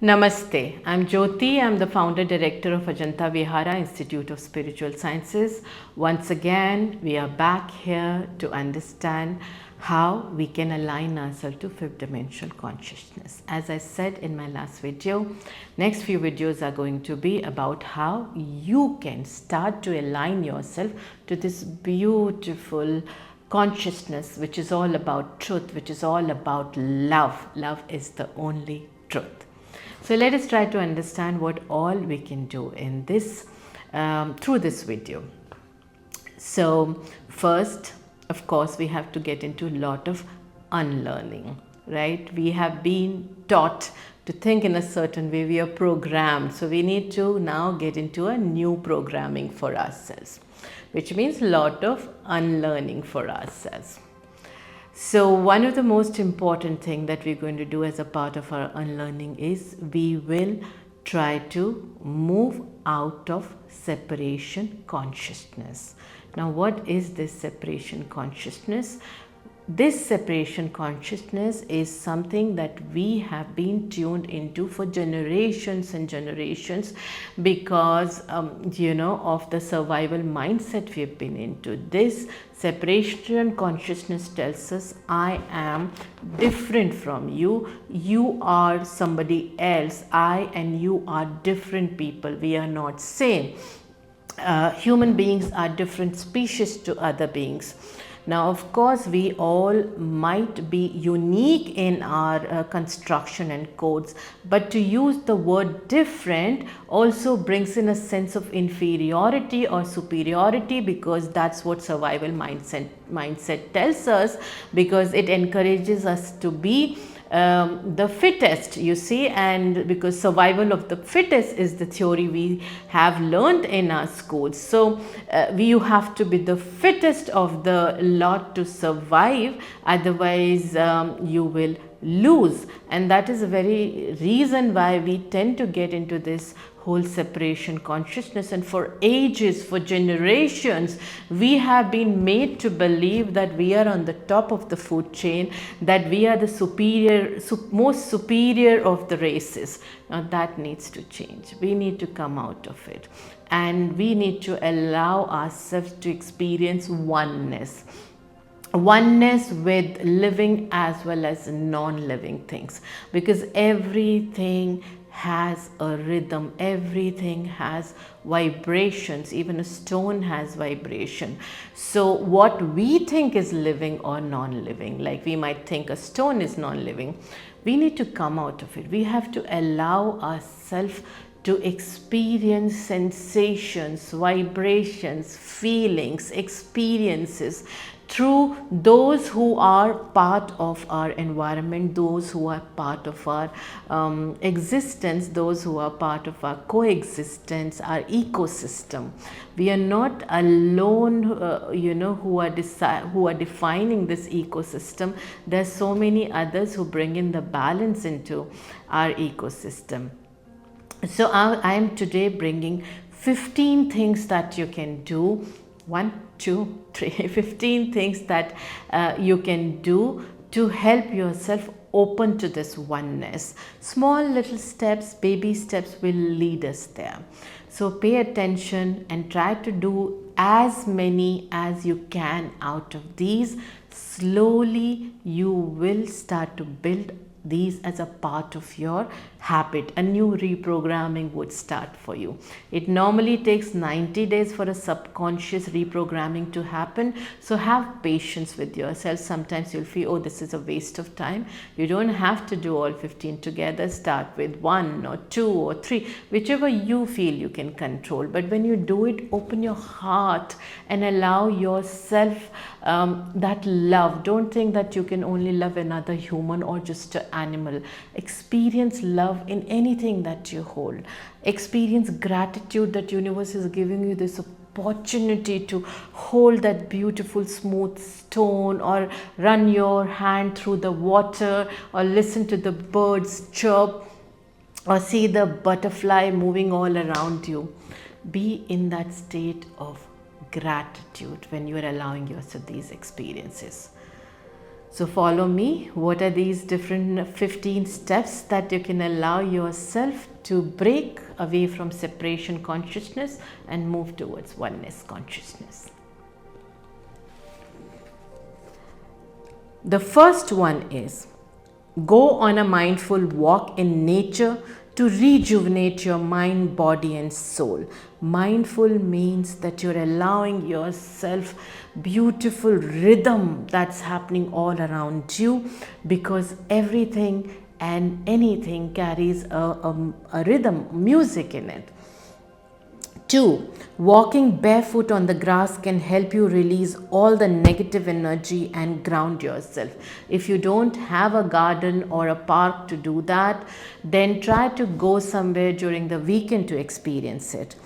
Namaste, I'm Jyoti. I'm the founder director of Ajanta Vihara Institute of Spiritual Sciences. Once again, we are back here to understand how we can align ourselves to fifth dimensional consciousness. As I said in my last video, next few videos are going to be about how you can start to align yourself to this beautiful consciousness, which is all about truth, which is all about love. Love is the only truth. So let us try to understand what all we can do in this through this video. So first, of course, we have to get into a lot of unlearning, right? We have been taught to think in a certain way. We are programmed. So we need to now get into a new programming for ourselves, which means a lot of unlearning for ourselves. So one of the most important thing that we're going to do as a part of our unlearning is we will try to move out of separation consciousness. Now, what is this separation consciousness? This separation consciousness is something that we have been tuned into for generations and generations because, of the survival mindset we've been into. This separation consciousness tells us, I am different from you. You are somebody else. I and you are different people. We are not same. Human beings are different species to other beings. Now, of course, we all might be unique in our construction and codes, but to use the word different also brings in a sense of inferiority or superiority, because that's what survival mindset tells us, because it encourages us to be the fittest, you see, and because survival of the fittest is the theory we have learned in our schools. So you have to be the fittest of the lot to survive, otherwise you will lose. And that is the very reason why we tend to get into this whole separation consciousness. And for ages, for generations, we have been made to believe that we are on the top of the food chain, that we are the most superior of the races. Now that needs to change. We need to come out of it, and we need to allow ourselves to experience oneness with living as well as non-living things, because everything has a rhythm, everything has vibrations, even a stone has vibration. So what we think is living or non-living, like we might think a stone is non-living, we need to come out of it. We have to allow ourselves to experience sensations, vibrations, feelings, experiences through those who are part of our environment, those who are part of our existence, those who are part of our coexistence, our ecosystem. We are not alone, who are defining this ecosystem. There's so many others who bring in the balance into our ecosystem. So I am today bringing 15 things that you can do. 15 things that you can do to help yourself open to this oneness. Small little steps, baby steps will lead us there. So pay attention and try to do as many as you can out of these. Slowly you will start to build these as a part of your habit. A new reprogramming would start for you. It normally takes 90 days for a subconscious reprogramming to happen. So have patience with yourself. Sometimes you'll feel, oh, this is a waste of time. You don't have to do all 15 together. Start with 1 or 2 or 3, whichever you feel you can control. But when you do it, open your heart and allow yourself that love. Don't think that you can only love another human or just an animal. Experience love in anything that you hold. Experience gratitude that universe is giving you this opportunity to hold that beautiful smooth stone, or run your hand through the water, or listen to the birds chirp, or see the butterfly moving all around you. Be in that state of gratitude when you are allowing yourself these experiences. So follow me. What are these different 15 steps that you can allow yourself to break away from separation consciousness and move towards oneness consciousness? The first one is go on a mindful walk in nature to rejuvenate your mind, body and soul. Mindful means that you're allowing yourself beautiful rhythm that's happening all around you, because everything and anything carries a rhythm, music in it. 2. Walking barefoot on the grass can help you release all the negative energy and ground yourself. If you don't have a garden or a park to do that, then try to go somewhere during the weekend to experience it.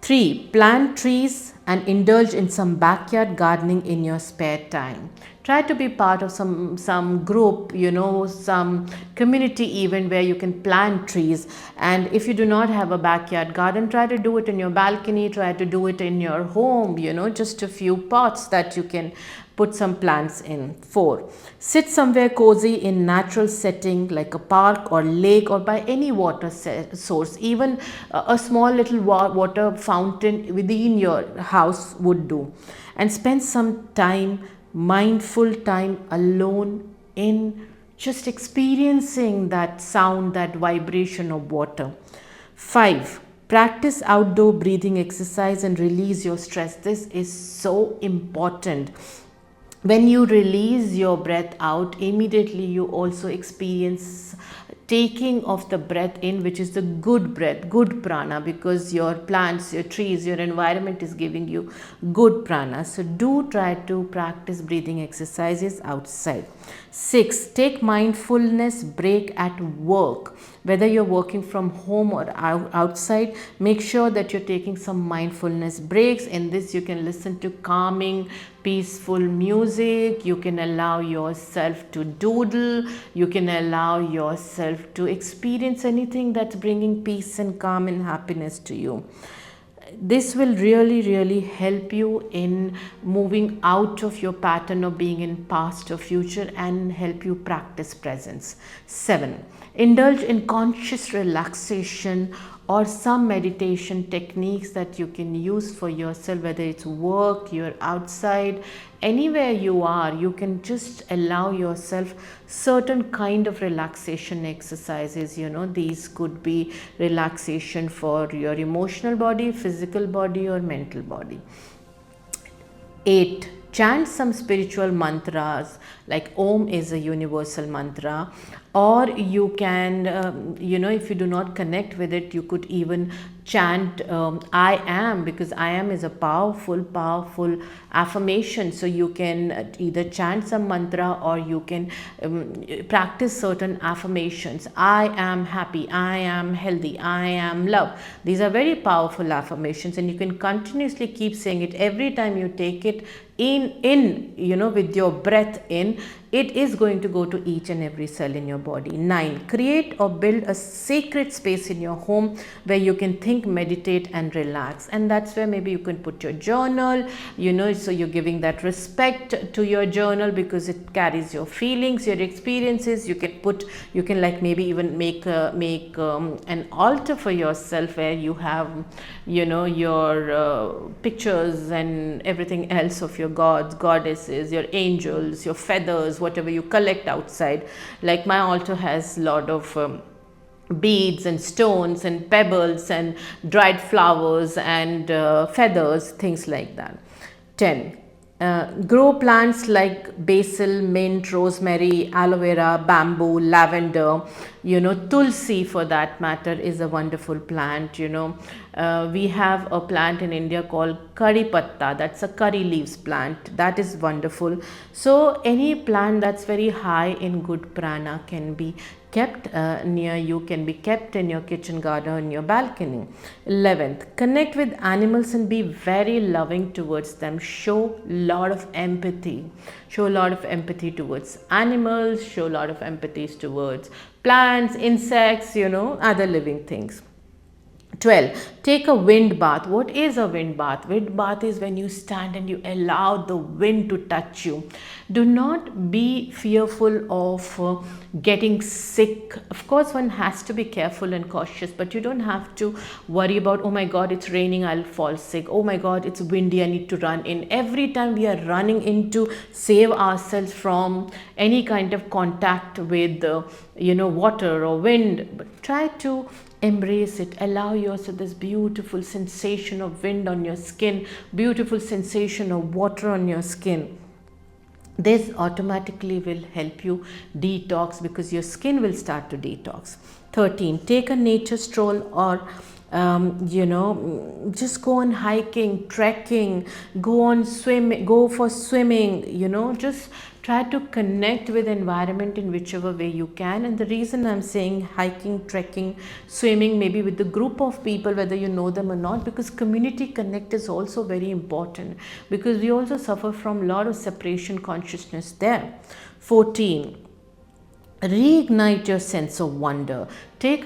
3. Plant trees and indulge in some backyard gardening in your spare time. Try to be part of some group, some community event where you can plant trees. And if you do not have a backyard garden, try to do it in your balcony, try to do it in your home, just a few pots that you can put some plants in. 4. Sit somewhere cozy in natural setting like a park or lake or by any water source. Even a small little water fountain within your house would do. And spend some time, mindful time alone in just experiencing that sound, that vibration of water. 5. Practice outdoor breathing exercise and release your stress. This is so important. When you release your breath out, immediately you also experience taking of the breath in, which is the good breath, good prana, because your plants, your trees, your environment is giving you good prana. So do try to practice breathing exercises outside. 6. Take mindfulness break at work. Whether you're working from home or outside, make sure that you're taking some mindfulness breaks. In this, you can listen to calming, peaceful music. You can allow yourself to doodle. You can allow yourself to experience anything that's bringing peace and calm and happiness to you. This will really help you in moving out of your pattern of being in past or future and help you practice presence. 7. Indulge in conscious relaxation or some meditation techniques that you can use for yourself, whether it's work, you're outside, anywhere you are, you can just allow yourself certain kind of relaxation exercises. These could be relaxation for your emotional body, physical body or mental body. 8. Chant some spiritual mantras, like Om is a universal mantra, or you can, if you do not connect with it, you could even chant I am, because I am is a powerful affirmation. So you can either chant some mantra or you can practice certain affirmations. I am happy, I am healthy, I am love. These are very powerful affirmations, and you can continuously keep saying it every time you take it in with your breath in. It is going to go to each and every cell in your body. 9. Create or build a sacred space in your home where you can think, meditate and relax. And that's where maybe you can put your journal, so you're giving that respect to your journal because it carries your feelings, your experiences. You can like maybe even make an altar for yourself where you have, your pictures and everything else of your gods, goddesses, your angels, your feathers, whatever you collect outside. Like my altar has a lot of beads and stones and pebbles and dried flowers and feathers, things like that. 10. Grow plants like basil, mint, rosemary, aloe vera, bamboo, lavender, tulsi for that matter is a wonderful plant. We have a plant in India called curry patta, that's a curry leaves plant, that is wonderful. So any plant that's very high in good prana can be kept near you, can be kept in your kitchen garden, in your balcony. 11th, connect with animals and be very loving towards them. Show a lot of empathy. Show a lot of empathy towards animals, show a lot of empathy towards plants, insects, other living things. 12. Take a wind bath. What is a wind bath? Wind bath is when you stand and you allow the wind to touch you. Do not be fearful of getting sick. Of course, one has to be careful and cautious, but you don't have to worry about, oh my God, it's raining, I'll fall sick. Oh my God, it's windy, I need to run in. Every time we are running in to save ourselves from any kind of contact with, water or wind, but try to embrace it. Allow yourself this beautiful sensation of wind on your skin, beautiful sensation of water on your skin. This automatically will help you detox, because your skin will start to detox. 13. Take a nature stroll, or just go on hiking, trekking, go for swimming, just try to connect with environment in whichever way you can. And the reason I'm saying hiking, trekking, swimming, maybe with the group of people, whether you know them or not, because community connect is also very important, because we also suffer from a lot of separation consciousness there. 14. Reignite your sense of wonder. Take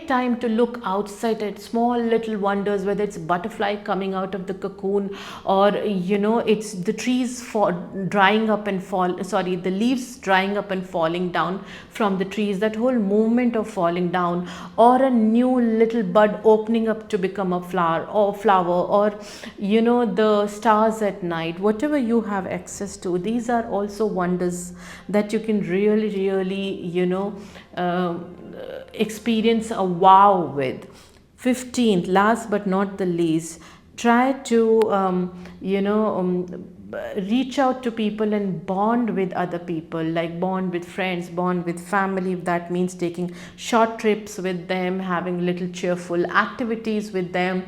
time to look outside at small little wonders, whether it's butterfly coming out of the cocoon, or it's the trees drying up and the leaves drying up and falling down from the trees, that whole movement of falling down, or a new little bud opening up to become a flower, or the stars at night. Whatever you have access to, these are also wonders that you can really experience a wow with. 15th, last but not the least, try to reach out to people and bond with other people, like bond with friends, bond with family. If that means taking short trips with them, having little cheerful activities with them,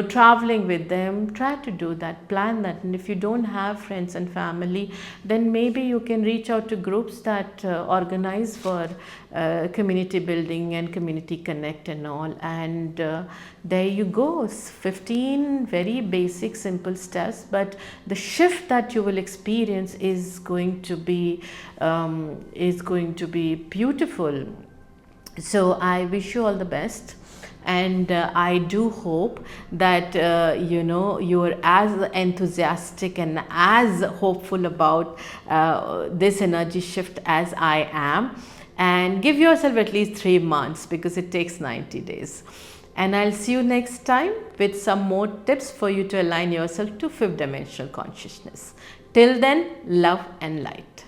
traveling with them, try to do that, plan that. And if you don't have friends and family, then maybe you can reach out to groups that organize for community building and community connect and all. And there you go, 15 very basic simple steps, but the shift that you will experience is going to be beautiful. So I wish you all the best, and I do hope that you're as enthusiastic and as hopeful about this energy shift as I am. And give yourself at least 3 months, because it takes 90 days. And I'll see you next time with some more tips for you to align yourself to 5th dimensional consciousness. Till then, love and light.